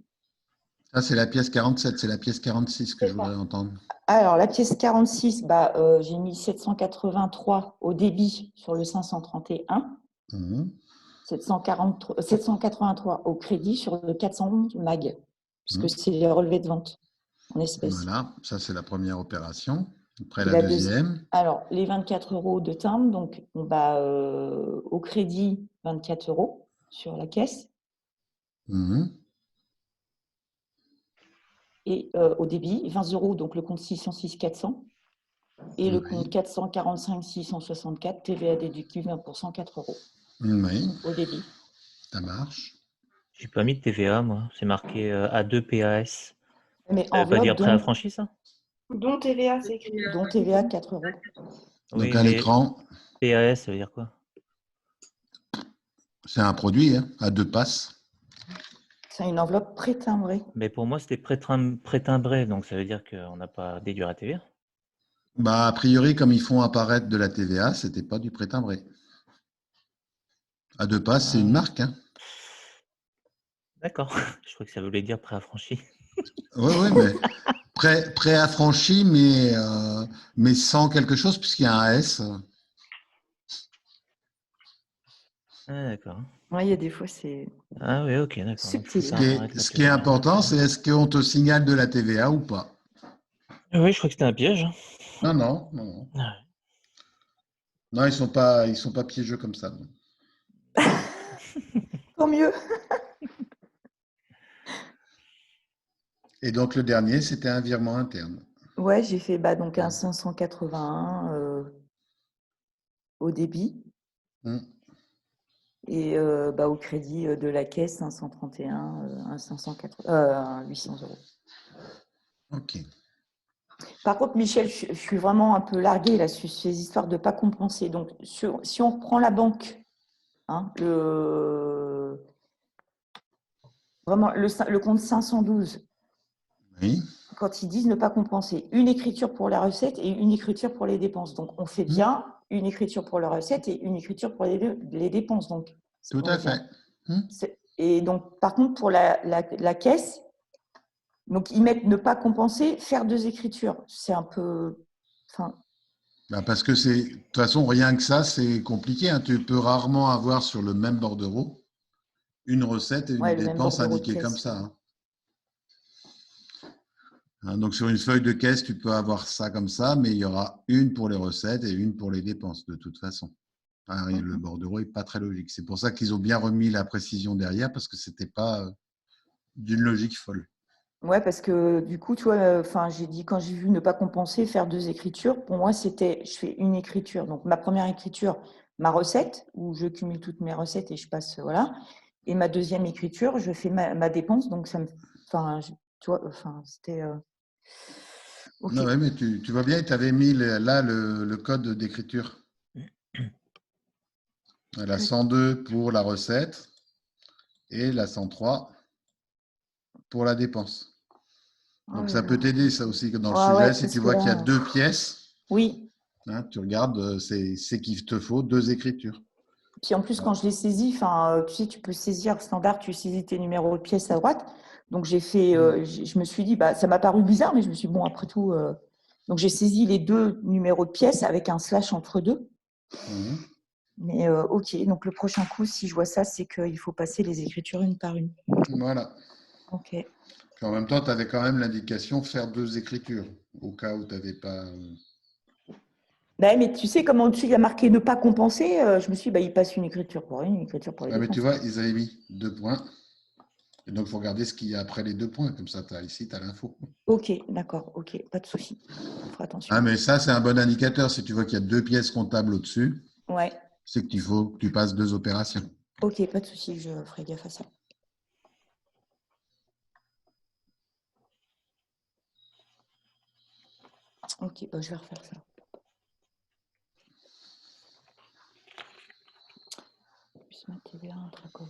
Ça, c'est la pièce 47, c'est la pièce 46 que je voudrais entendre. Alors, la pièce 46, bah, j'ai mis 783 au débit sur le 531. Mhm. 783 au crédit sur le 411 MAG, puisque c'est les relevés de vente en espèces. Voilà, ça, c'est la première opération. Après, Et la deuxième. Alors, les 24 € de timbre, donc au crédit, 24 € sur la caisse. Mhm. Et au débit, 20 €, donc le compte 606 400. Et le compte 445 664, TVA déductible 20%, 4 € Oui, au débit. ça marche. J'ai pas mis de TVA, moi. C'est marqué A2 PAS. Mais Ça veut pas dire enveloppe, préaffranchi, ça? Dont TVA, c'est écrit. dont TVA 4 €. Oui, Donc, à mais l'écran, PAS, ça veut dire quoi? c'est un produit à 2 passes. C'est une enveloppe pré-timbrée. Mais pour moi, c'était pré-timbré, donc ça veut dire qu'on n'a pas déduit la TVA. Bah, a priori, comme ils font apparaître de la TVA, c'était pas du prêt-timbré. À 2 passes, c'est une marque. Hein. D'accord. Je crois que ça voulait dire préaffranchi. Oui, mais pré-affranchi, mais sans quelque chose, puisqu'il y a un S. Ah, d'accord. Oui, il y a des fois, c'est Ah oui, ok, d'accord. Donc, faut subtil. faire apparaître la Ce qui est TVA. important, c'est est-ce qu'on te signale de la TVA ou pas? Oui, je crois que c'était un piège. Non. Ah, Non, ils sont pas piégeux comme ça. Non. Tant mieux. Et donc, le dernier, c'était un virement interne. Ouais, j'ai fait donc un 581 au débit Hmm. et au crédit de la caisse 531, un 800 €. OK. Par contre, Michel, je suis vraiment un peu larguée là sur ces histoires de ne pas compenser. Donc, si on reprend la banque, hein, vraiment le compte 512, Oui. quand ils disent ne pas compenser, une écriture pour la recette et une écriture pour les dépenses. Donc, on fait bien une écriture pour la recette et une écriture pour les dépenses. Donc, Tout à fait. Et donc, par contre, pour la caisse, donc ils mettent ne pas compenser, faire deux écritures. C'est un peu. Enfin, Bah, parce que de toute façon, rien que ça, c'est compliqué. Hein. Tu peux rarement avoir sur le même bordereau une recette et une ouais, le même dépense bordereau de indiquées comme caisse. ça. Hein. Donc, sur une feuille de caisse, tu peux avoir ça comme ça, mais il y aura une pour les recettes et une pour les dépenses, de toute façon. Le bordereau n'est pas très logique. C'est pour ça qu'ils ont bien remis la précision derrière, parce que ce n'était pas d'une logique folle. Ouais, parce que du coup, tu vois, j'ai dit quand j'ai vu ne pas compenser, faire deux écritures, pour moi, c'était je fais une écriture. Donc, ma première écriture, ma recette, où je cumule toutes mes recettes et je passe, voilà. Et ma deuxième écriture, je fais ma dépense. Donc, ça me. Tu vois, c'était. OK. Non, ouais, mais tu vois bien, tu avais mis là le code d'écriture. La 102 pour la recette et la 103 pour la dépense. Donc, ça peut t'aider, ça aussi, que dans le Ouais, sujet, ouais, si parce tu que vois qu'il y a là, 2 pièces, oui. hein, tu regardes, c'est qu'il te faut 2 écritures. Puis en plus, quand je les saisis, enfin, tu sais, tu peux saisir standard, tu saisis tes numéros de pièces à droite. Donc j'ai fait, je me suis dit, bah, ça m'a paru bizarre, mais je me suis dit, bon, après tout, donc j'ai saisi les 2 numéros de pièces avec un slash entre deux. Mhm. Mais ok, donc le prochain coup, si je vois ça, c'est qu'il faut passer les écritures une par une. Voilà. Ok. Puis en même temps, tu avais quand même l'indication faire 2 écritures, au cas où tu n'avais pas. Bah, mais tu sais, comme au-dessus, il y a marqué ne pas compenser, je me suis dit, bah, il passe une écriture pour une écriture pour les Ah, mais tu dépenses. vois, ils avaient mis 2 points. Et donc, il faut regarder ce qu'il y a après les 2 points. Comme ça, ici, tu as l'info. Ok, d'accord, ok, pas de souci. On fera attention. Ah, mais ça, c'est un bon indicateur. Si tu vois qu'il y a 2 pièces comptables au-dessus, Ouais, c'est qu'il faut que tu passes 2 opérations. ok, pas de souci, je ferai gaffe à ça. Ok, bah, je vais refaire ça. Plus ma TVA intracom.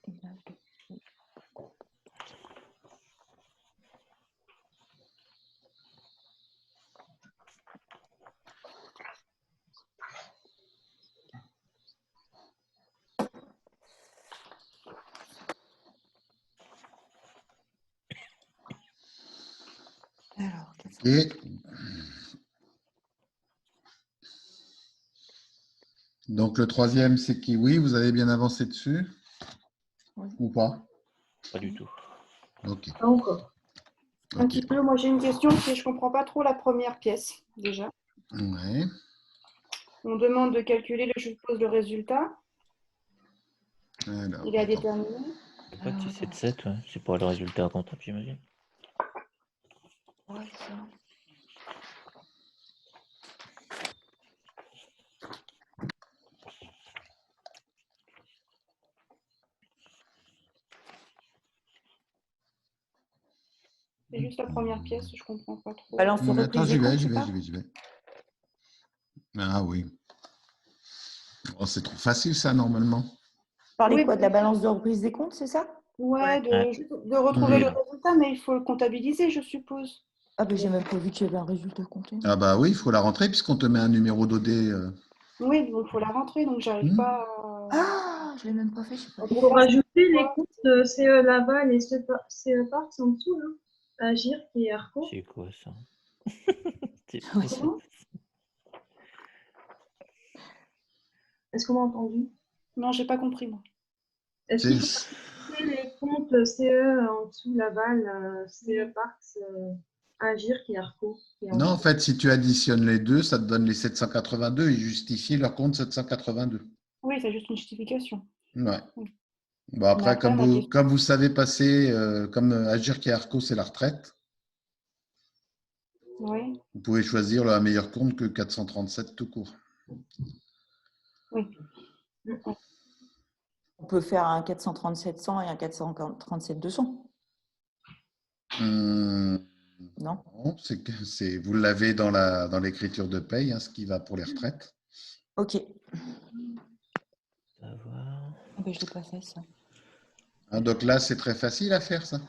Et là, alors, Et donc, le troisième, c'est Kiwi. Vous avez bien avancé dessus Oui. ou pas? Pas du tout. Ok. Pas encore. Un Ok. petit peu. Moi, j'ai une question, c'est je comprends pas trop la première pièce, déjà. Ouais. On demande de calculer, je suppose, le résultat. Alors, Il est à attends. déterminer. C'est pas Alors, 17,7, ouais. C'est pour le résultat comptable, j'imagine. ouais, ça. C'est juste la première pièce, je comprends pas trop. Balance de Attends, reprise j'y des vais, comptes, j'y c'est vais, ça j'y vais. Ah oui. Oh, c'est trop facile, ça, normalement. Parlez Oui, quoi de la balance de reprise des comptes, c'est ça ouais, Ouais. de retrouver Oui, le là. résultat, mais il faut le comptabiliser, je suppose. Ah ben j'ai même pas vu qu'il y avait un résultat compté. Ah bah oui, il faut la rentrer puisqu'on te met un numéro d'OD. Oui, donc il faut la rentrer, donc j'arrive pas à... Ah, je l'ai même pas fait, je sais pas. On Il peut faut faire ça. rajouter les comptes CE Laval et CE Parts en dessous, là. Agir et Arco. C'est quoi ça? C'est Ouais. quoi ça? Comment Est-ce qu'on m'a entendu? Non, j'ai pas compris, moi. Est-ce qu'il faut C'est- rajouter les comptes CE en dessous Laval, CE Parts, Agir et Arco et en Non, en dessous? fait, si tu additionnes les deux, ça te donne les 782 et justifier leur compte 782. Oui, c'est juste une justification. Ouais. Oui. Bon, Mais après, après, ma question... comme vous savez passer, comme Agir qui Arco, c'est la retraite, Oui, vous pouvez choisir le meilleur compte que 437 tout court. oui. On peut faire un 437-100 et un 437-200, Hum, non non, vous l'avez dans l'écriture de paye, hein, ce qui va pour les retraites. Ok. On va voir. Ah ben, je l'ai pas fait, ça. Hein, donc là, c'est très facile à faire, ça.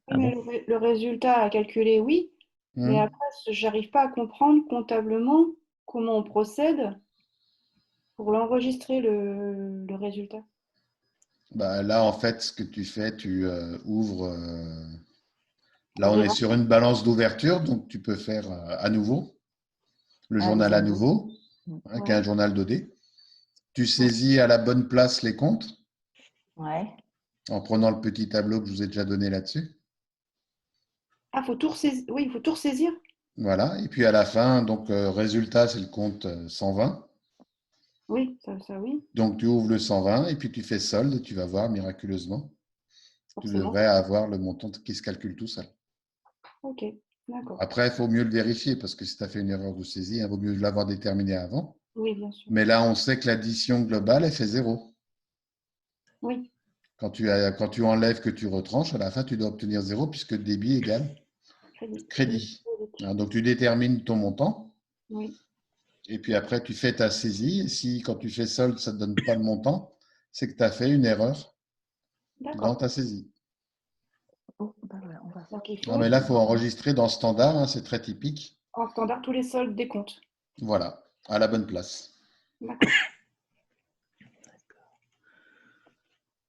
Ah Mais bon? le résultat à calculer, oui. Mais Hum. après, j'arrive pas à comprendre comptablement comment on procède pour l'enregistrer, le résultat. Bah, là, en fait, ce que tu fais, tu ouvres. Là, on est Vérifier. sur une balance d'ouverture, donc tu peux faire à nouveau le Ah, le journal à journal. nouveau, hein, qui est un Ouais. journal d'OD. Tu saisis à la bonne place les comptes Ouais. en prenant le petit tableau que je vous ai déjà donné là-dessus. Ah, faut tout ressaisir. Oui, il faut tout ressaisir. Voilà. Et puis à la fin, donc résultat, c'est le compte 120. Oui, ça oui, Donc tu ouvres le 120 et puis tu fais solde et tu vas voir miraculeusement, tu forcément. devrais avoir le montant qui se calcule tout seul. Ok, d'accord. Après, il faut mieux le vérifier parce que si tu as fait une erreur de saisie, il vaut mieux l'avoir déterminé avant. Oui, bien sûr. Mais là, on sait que l'addition globale, elle fait 0. Oui, Quand tu enlèves que tu retranches, à la fin, tu dois obtenir 0 puisque débit égale crédit. crédit. Hein, donc, tu détermines ton montant Oui, et puis après, tu fais ta saisie. Et si, quand tu fais solde, ça ne te donne pas le montant, c'est que tu as fait une erreur dans D'accord. ta saisie. Oh, bah voilà, on va faire. Donc, il faut Non, mais là, il faut enregistrer dans standard, hein, c'est très typique. en standard tous les soldes des comptes. Voilà, à la bonne place. D'accord.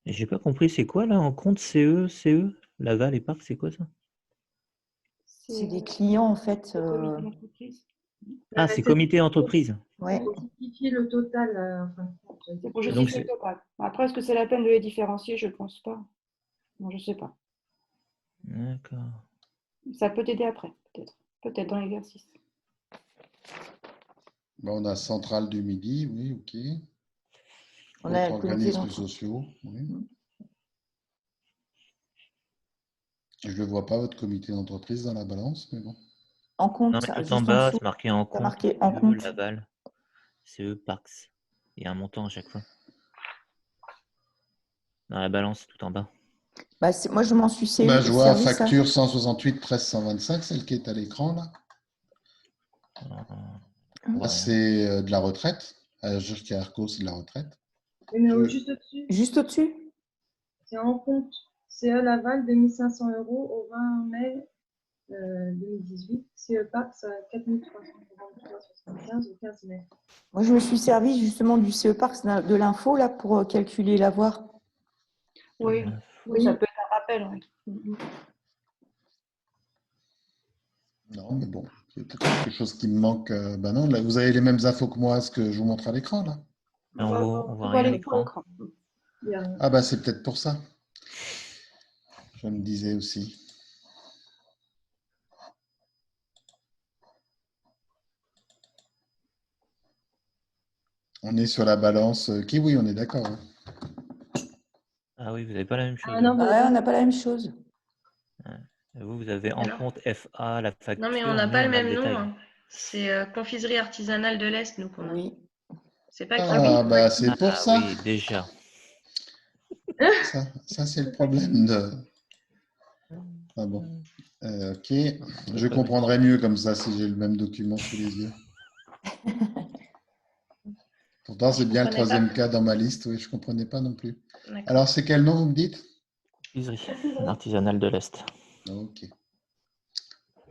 Et j'ai pas compris, c'est quoi là en compte CE? Laval et Parc, c'est quoi ça? C'est des clients, en fait. le comité d'entreprise. Ah, c'est comité d'entreprise. Ouais. Pour justifier le total. Enfin, C'est pour Donc, justifier le total. Après, est-ce que c'est la peine de les différencier? Je ne pense pas. Non, je ne sais pas. D'accord. Ça peut t'aider après, peut-être. Peut-être dans l'exercice. Bon, on a Centrale du Midi, oui, ok. On a Autres le comité organismes d'entreprise. sociaux, oui. Je ne le vois pas, votre comité d'entreprise dans la balance, mais bon. En compte, Non, mais ça, tout juste en en bas, dessous. c'est marqué en T'as compte. marqué en CE, compte. Laval, CE, Parcs. Il y a un montant à chaque fois. Dans la balance, tout en bas. Bah, moi, je m'en suis Bah, je vois servi ça. facture 168, 13, 125, celle qui est à l'écran, là. Ouais. C'est de la retraite. Jusqu'à Arco, c'est de la retraite. mais Je- juste au-dessus, Juste au-dessus. c'est en compte. CE Laval, 2500 € au 20 mai 2018. CE Pax, 4343,75 au 15 mai. Moi, je me suis servi justement du CE Parcs de l'info là pour calculer l'avoir. Oui. Oui, ça peut être un rappel. Oui. Non, mais bon, il y a peut-être quelque chose qui me manque. Bah non, là, vous avez les mêmes infos que moi, ce que je vous montre à l'écran, là. On voit On rien à les l'écran. Il y a rien. Ah bah c'est peut-être pour ça. Je me disais aussi. On est sur la balance Kiwi, on est d'accord. Hein. Ah oui, vous n'avez pas la même chose. Ah non, Ah ouais, on n'a pas la même chose. Vous avez en Alors compte FA, la facture. Non, mais on n'a nous, pas le on a même nom. détail. Hein. C'est Confiserie artisanale de l'Est, nous, qu'on a. Oui. C'est pas Ah Kiwi. bah c'est pour ça. Oui, déjà. Ça c'est le problème de. Ah bon. Ok. Je comprendrai mieux comme ça si j'ai le même document sous les yeux. Pourtant, c'est bien le comprenais troisième pas. cas dans ma liste. Oui, je ne comprenais pas non plus. D'accord. Alors, c'est quel nom vous me dites? Confiserie artisanale de l'Est. Ok.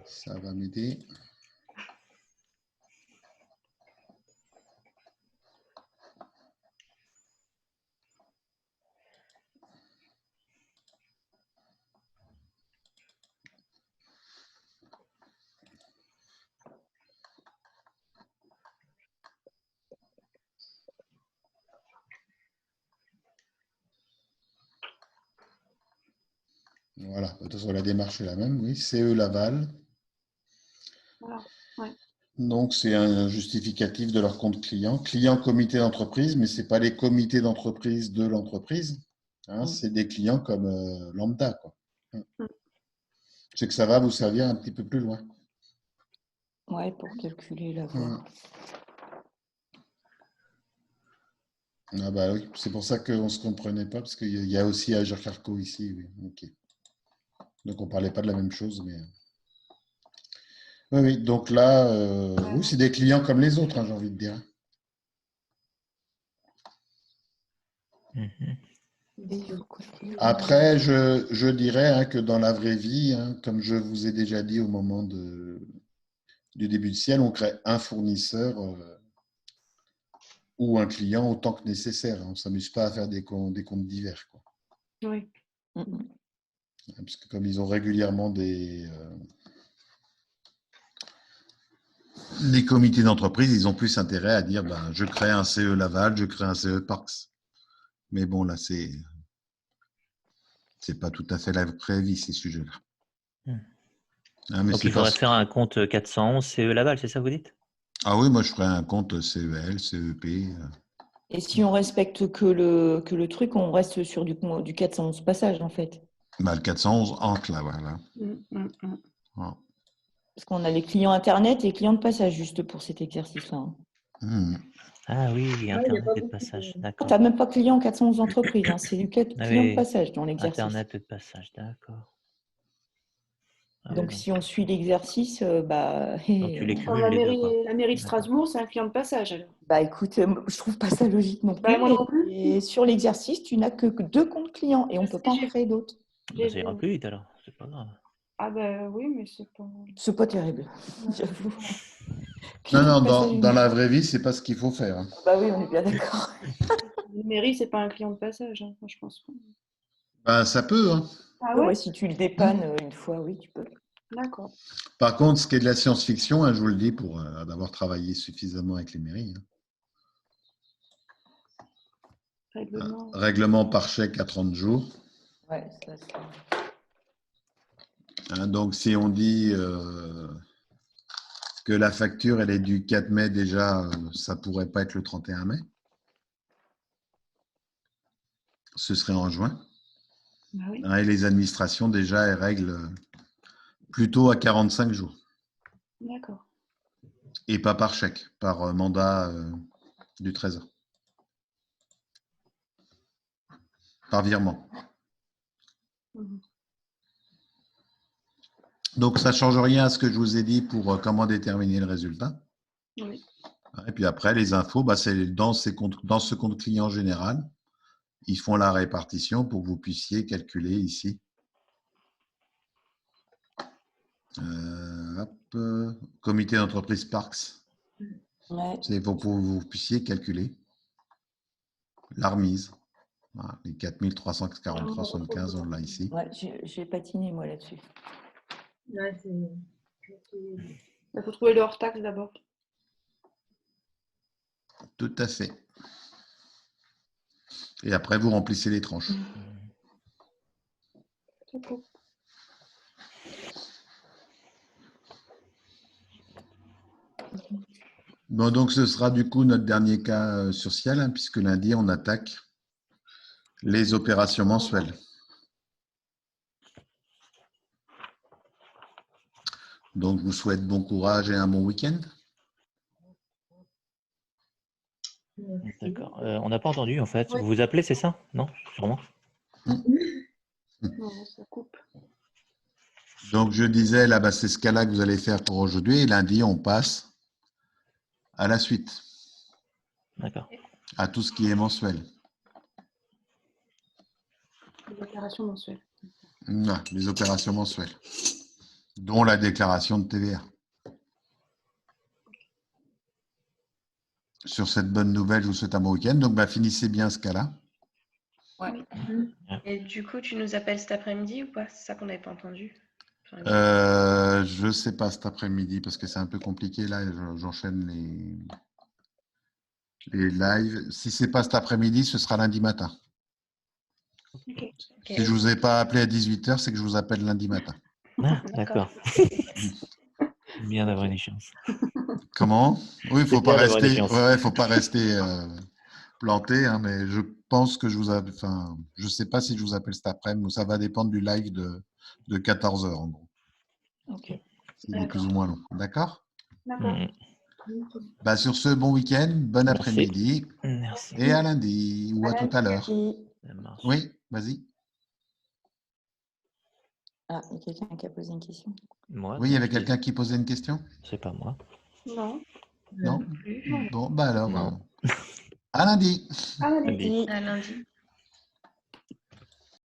Ça va m'aider. Voilà, de toute façon, la démarche est la même, oui. CE Laval. Voilà. Ouais. Donc, c'est un justificatif de leur compte client. Client comité d'entreprise, mais ce n'est pas les comités d'entreprise de l'entreprise. Hein, c'est des clients comme lambda. Quoi. C'est que ça va vous servir un petit peu plus loin. Ouais, pour calculer l'avoir. Ah bah oui, c'est pour ça qu'on ne se comprenait pas, parce qu'il y a aussi Agir Carco ici. Oui. Ok. Donc, on ne parlait pas de la même chose, mais... Oui, oui, donc là, oui, c'est des clients comme les autres, hein, j'ai envie de dire. Après, je dirais hein, que dans la vraie vie, hein, comme je vous ai déjà dit au moment du début de ciel, on crée un fournisseur ou un client autant que nécessaire. On ne s'amuse pas à faire des comptes divers. Quoi. Oui. Parce que comme ils ont régulièrement des comités d'entreprise, ils ont plus intérêt à dire ben, je crée un CE Laval, je crée un CE Parcs. Mais bon, là, c'est pas tout à fait la vraie vie, ces sujets-là. Ah, mais Donc, il faudrait faire un compte 411 CE Laval, c'est ça que vous dites? Ah oui, moi, je ferais un compte CEL, CEP. Et si on respecte que le truc, on reste sur du 411 passage, en fait. Bah, le 411 entre là, voilà. Voilà. Parce qu'on a les clients Internet et les clients de passage, juste pour cet exercice-là. Ah oui, Internet de passage, d'accord. Tu n'as même pas client 411 entreprises, hein, c'est du client de passage dans l'exercice. Internet de passage, d'accord. Ah Donc, oui, si on suit l'exercice, bah, donc tu les Enfin, cumules les deux, quoi. la mairie de D'accord. Strasbourg, c'est un client de passage, alors. bah, écoute, je trouve pas ça logique non plus. Bah, moi non plus. Et sur l'exercice, tu n'as que 2 comptes clients et on ne peut pas en créer d'autres. Bah, ça ira plus vite alors, c'est pas grave. Ah bah oui, mais c'est pas... C'est pas terrible, j'avoue. Non, Client non, de passage dans la unique. vraie vie, c'est pas ce qu'il faut faire. Hein. Bah oui, on est bien d'accord. La mairie, c'est pas un client de passage, hein, je pense pas. Ben, ça peut. Hein. Ah Ouais, ouais? si tu le dépannes une fois, oui, tu peux. D'accord. Par contre, ce qui est de la science-fiction, hein, je vous le dis pour avoir travaillé suffisamment avec les mairies. Hein. Règlement. Règlement par chèque à 30 jours. Ouais, ça, c'est... Hein, donc, si on dit que la facture, elle est du 4 mai déjà, ça pourrait pas être le 31 mai. Ce serait en juin. Bah oui. Hein, et les administrations, déjà, elles règlent plutôt à 45 jours. D'accord. Et pas par chèque, par mandat du Trésor. Par virement. Mhm. Donc, ça ne change rien à ce que je vous ai dit pour comment déterminer le résultat. Oui. Et puis après, les infos, bah, c'est dans ce compte client général. Ils font la répartition pour que vous puissiez calculer ici. Comité d'entreprise Parks. Ouais. C'est pour que vous puissiez calculer la remise. Voilà, les 4343,75, on l'a ici. Ouais, j'ai patiné, moi, là-dessus. Ouais, c'est... Il faut trouver le hors-taxe d'abord. Tout à fait. Et après, vous remplissez les tranches. D'accord. Bon, donc ce sera du coup notre dernier cas sur Ciel, hein, puisque lundi, on attaque les opérations mensuelles. Donc, je vous souhaite bon courage et un bon week-end. D'accord. On n'a pas entendu en fait. Oui. Vous vous appelez, c'est ça? Non, sûrement. Non, ça coupe. Donc, je disais, là, bah, c'est ce cas-là que vous allez faire pour aujourd'hui. Et lundi, on passe à la suite, D'accord. à tout ce qui est mensuel. Les opérations mensuelles. Non, les opérations mensuelles, dont la déclaration de TVA. Sur cette bonne nouvelle, je vous souhaite un bon week-end. Donc, bah, finissez bien ce cas-là. Ouais. Et du coup, tu nous appelles cet après-midi ou pas? C'est ça qu'on n'avait pas entendu. Enfin, Je ne sais pas cet après-midi parce que c'est un peu compliqué. Là, j'enchaîne les lives. Si ce n'est pas cet après-midi, ce sera lundi matin. Ok. Si je ne vous ai pas appelé à 18h, c'est que je vous appelle lundi matin. Ah, d'accord. Bien d'avoir une échéance. Comment? Oui, il ne faut C'est bien pas d'avoir une rester, échéance. ouais, faut pas rester planté, hein, mais je pense que je vous appelle, enfin, je ne sais pas si je vous appelle cet après-midi, ça va dépendre du live de 14h en gros. Ok. Il est plus ou moins long. D'accord? D'accord. Bah, sur ce, bon week-end, bon Merci. après-midi Merci. et à lundi ou à tout à l'heure. Ça marche. Oui, vas-y. Ah, il y a quelqu'un qui a posé une question. Moi, Oui, il y avait je dis- quelqu'un qui posait une question? C'est pas moi. Non. Non? plus. Bon, bah alors, Non. à lundi. Ah, Lundi. À lundi.